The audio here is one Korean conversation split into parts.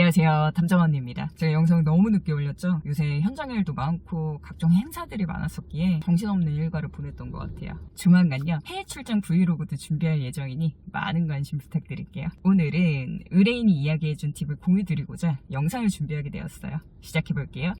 안녕하세요, 탐정언니입니다. 제가 영상 너무 늦게 올렸죠? 요새 현장 일도 많고 각종 행사들이 많았었기에 정신없는 일과를 보냈던 것 같아요. 조만간요, 해외 출장 브이로그도 준비할 예정이니 많은 관심 부탁드릴게요. 오늘은 의뢰인이 이야기해준 팁을 공유드리고자 영상을 준비하게 되었어요. 시작해볼게요.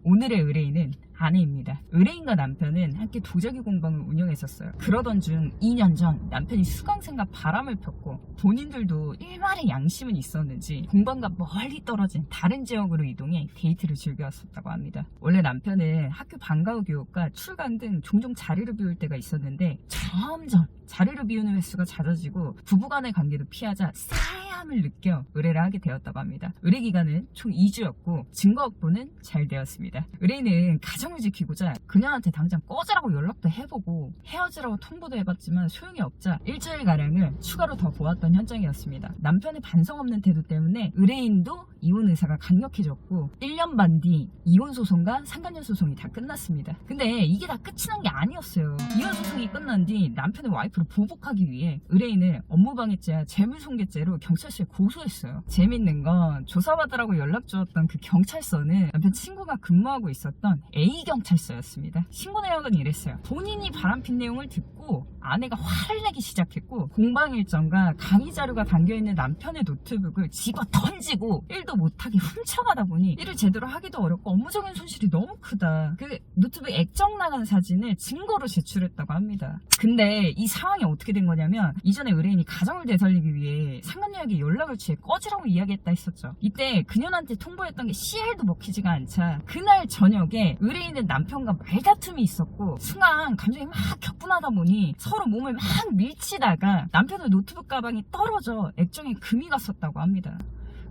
오늘의 의뢰인은 아내입니다. 의뢰인과 남편은 함께 도자기 공방을 운영했었어요. 그러던 중 2년 전 남편이 수강생과 바람을 폈고 본인들도 일말의 양심은 있었는지 공방과 멀리 떨어진 다른 지역으로 이동해 데이트를 즐겨왔었다고 합니다. 원래 남편은 학교 방과후 교육과 출강 등 종종 자리를 비울 때가 있었는데 점점 자리를 비우는 횟수가 잦아지고 부부간의 관계도 피하자 싸함을 느껴 의뢰를 하게 되었다고 합니다. 의뢰 기간은 총 2주였고 증거 확보는 잘 되었습니다. 의뢰인은 가정을 지키고자 그녀한테 당장 꺼지라고 연락도 해보고 헤어지라고 통보도 해봤지만 소용이 없자 일주일가량을 추가로 더 보았던 현장이었습니다. 남편의 반성 없는 태도 때문에 의뢰인도 이혼 의사가 강력해졌고 1년 반 뒤 이혼 소송과 상간녀 소송이 다 끝났습니다. 근데 이게 다 끝이 난 게 아니었어요. 이혼 소송이 끝난 뒤 남편의 와이프를 보복하기 위해 의뢰인을 업무방해죄와 재물손괴죄로 경찰서에 고소했어요. 재밌는 건 조사받으라고 연락 주었던 그 경찰서는 남편 친구가 근무하고 있었던 A경찰서였습니다. 신고 내역은 이랬어요. 본인이 바람핀 내용을 듣고 아내가 화를 내기 시작했고 공방 일정과 강의 자료가 담겨있는 남편의 노트북을 집어 던지고 일도 못하게 훔쳐가다 보니 일을 제대로 하기도 어렵고 업무적인 손실이 너무 크다. 그 노트북 액정 나간 사진을 증거로 제출했다고 합니다. 근데 이 상황이 어떻게 된 거냐면 이전에 의뢰인이 가정을 되살리기 위해 상간녀에게 연락을 취해 꺼지라고 이야기했다 했었죠. 이때 그녀한테 통보했던 게 CR도 먹히지가 않자 그날 저녁에 의뢰인은 남편과 말다툼이 있었고 순간 감정이 막 격분하다 보니 서로 몸을 막 밀치다가 남편의 노트북 가방이 떨어져 액정에 금이 갔었다고 합니다.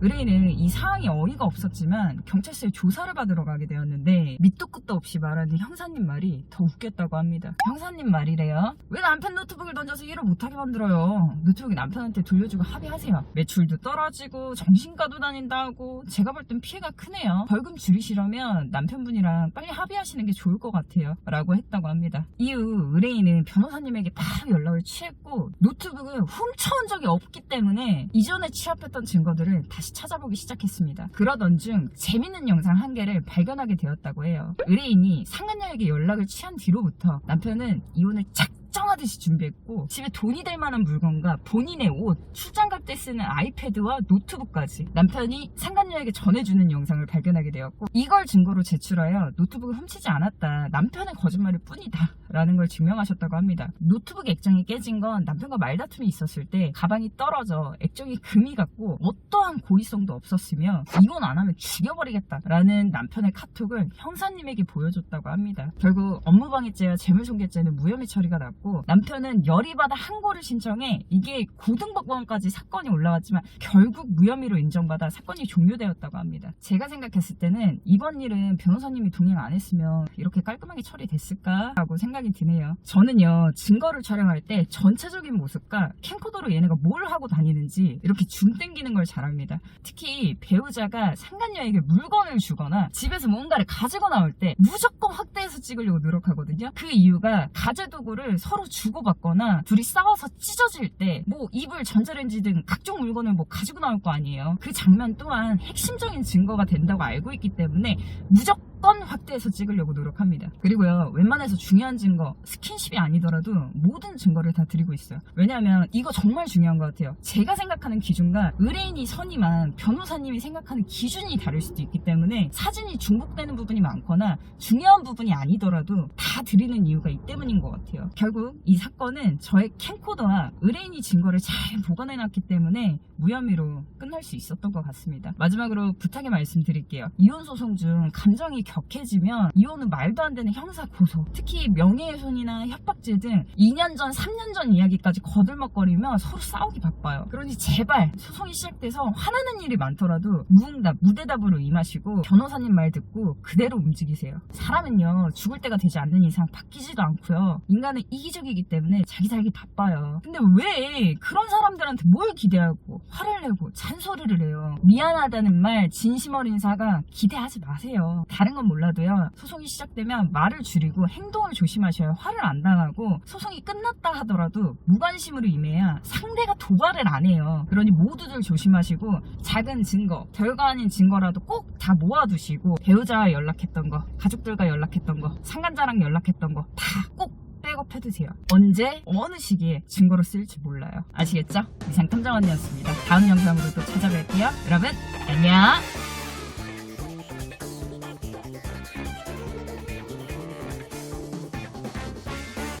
의뢰인은 이 상황이 어이가 없었지만 경찰서에 조사를 받으러 가게 되었는데 밑도 끝도 없이 말하는 형사님 말이 더 웃겼다고 합니다. 형사님 말이래요. 왜 남편 노트북을 던져서 일을 못하게 만들어요? 노트북이 남편한테 돌려주고 합의하세요. 매출도 떨어지고 정신과도 다닌다고 제가 볼 땐 피해가 크네요. 벌금 줄이시려면 남편분이랑 빨리 합의하시는 게 좋을 것 같아요 라고 했다고 합니다. 이후 의뢰인은 변호사님에게 바로 연락을 취했고 노트북을 훔쳐온 적이 없기 때문에 이전에 취합했던 증거들을 다시 찾아보기 시작했습니다. 그러던 중 재밌는 영상 한 개를 발견하게 되었다고 해요. 의뢰인이 상간녀에게 연락을 취한 뒤로부터 남편은 이혼을 작정하듯이 준비했고 집에 돈이 될 만한 물건과 본인의 옷, 출장 갈 때 쓰는 아이패드와 노트북까지 남편이 상간녀에게 전해주는 영상을 발견하게 되었고 이걸 증거로 제출하여 노트북을 훔치지 않았다. 남편의 거짓말일 뿐이다 라는 걸 증명하셨다고 합니다. 노트북 액정이 깨진 건 남편과 말다툼이 있었을 때 가방이 떨어져 액정이 금이 갔고 어떠한 고의성도 없었으며 이혼 안 하면 죽여버리겠다라는 남편의 카톡을 형사님에게 보여줬다고 합니다. 결국 업무방해죄와 재물손괴죄는 무혐의 처리가 났고 남편은 열이 받아 항고를 신청해 이게 고등법원까지 사건이 올라왔지만 결국 무혐의로 인정받아 사건이 종료되었다고 합니다. 제가 생각했을 때는 이번 일은 변호사님이 동행 안 했으면 이렇게 깔끔하게 처리됐을까 라고 생각이 드네요. 저는요 증거를 촬영할 때 전체적인 모습과 캠코더로 얘네가 뭘 하고 다니는지 이렇게 줌 땡기는 걸 잘합니다. 특히 배우자가 상간녀에게 물건을 주거나 집에서 뭔가를 가지고 나올 때 무조건 확대해서 찍으려고 노력하거든요. 그 이유가 가재도구를 서로 주고받거나 둘이 싸워서 찢어질 때 뭐 이불, 전자레인지 등 각종 물건을 뭐 가지고 나올 거 아니에요. 그 장면 또한 핵심적인 증거가 된다고 알고 있기 때문에 무조건 확대해서 찍으려고 노력합니다. 그리고요 웬만해서 중요한 증거, 스킨십이 아니더라도 모든 증거를 다 드리고 있어요. 왜냐하면 이거 정말 중요한 것 같아요. 제가 생각하는 기준과 의뢰인이 선임한 변호사님이 생각하는 기준이 다를 수도 있기 때문에 사진이 중복되는 부분이 많거나 중요한 부분이 아니더라도 다 드리는 이유가 이 때문인 것 같아요. 결국 이 사건은 저의 캠코더와 의뢰인이 증거를 잘 보관해놨기 때문에 무혐의로 끝날 수 있었던 것 같습니다. 마지막으로 부탁의 말씀드릴게요. 이혼 소송 중 감정이 격해지면 이혼은 말도 안 되는 형사 고소, 특히 명예훼손이나 협박죄 등 2년 전, 3년 전 이야기까지 거들먹거리며 서로 싸우기 바빠요. 그러니 제발 소송이 시작돼서 화나는 일이 많더라도 무응답, 무대답으로 임하시고 변호사님 말 듣고 그대로 움직이세요. 사람은요 죽을 때가 되지 않는 이상 바뀌지도 않고요. 인간은 이기적이기 때문에 자기 살기 바빠요. 근데 왜 그런 사람들한테 뭘 기대하고 화를 내고 잔소리를 해요. 미안하다는 말, 진심 어린 사과 기대하지 마세요. 다른 건 상황은 몰라도요, 소송이 시작되면 말을 줄이고 행동을 조심하셔야 화를 안 당하고, 소송이 끝났다 하더라도 무관심으로 임해야 상대가 도발을 안 해요. 그러니 모두들 조심하시고, 작은 증거, 별거 아닌 증거라도 꼭 다 모아두시고, 배우자와 연락했던 거, 가족들과 연락했던 거, 상간자랑 연락했던 거 다 꼭 백업해두세요. 언제 어느 시기에 증거로 쓸지 몰라요. 아시겠죠? 이상 탐정 언니였습니다. 다음 영상으로 또 찾아뵐게요. 여러분 안녕.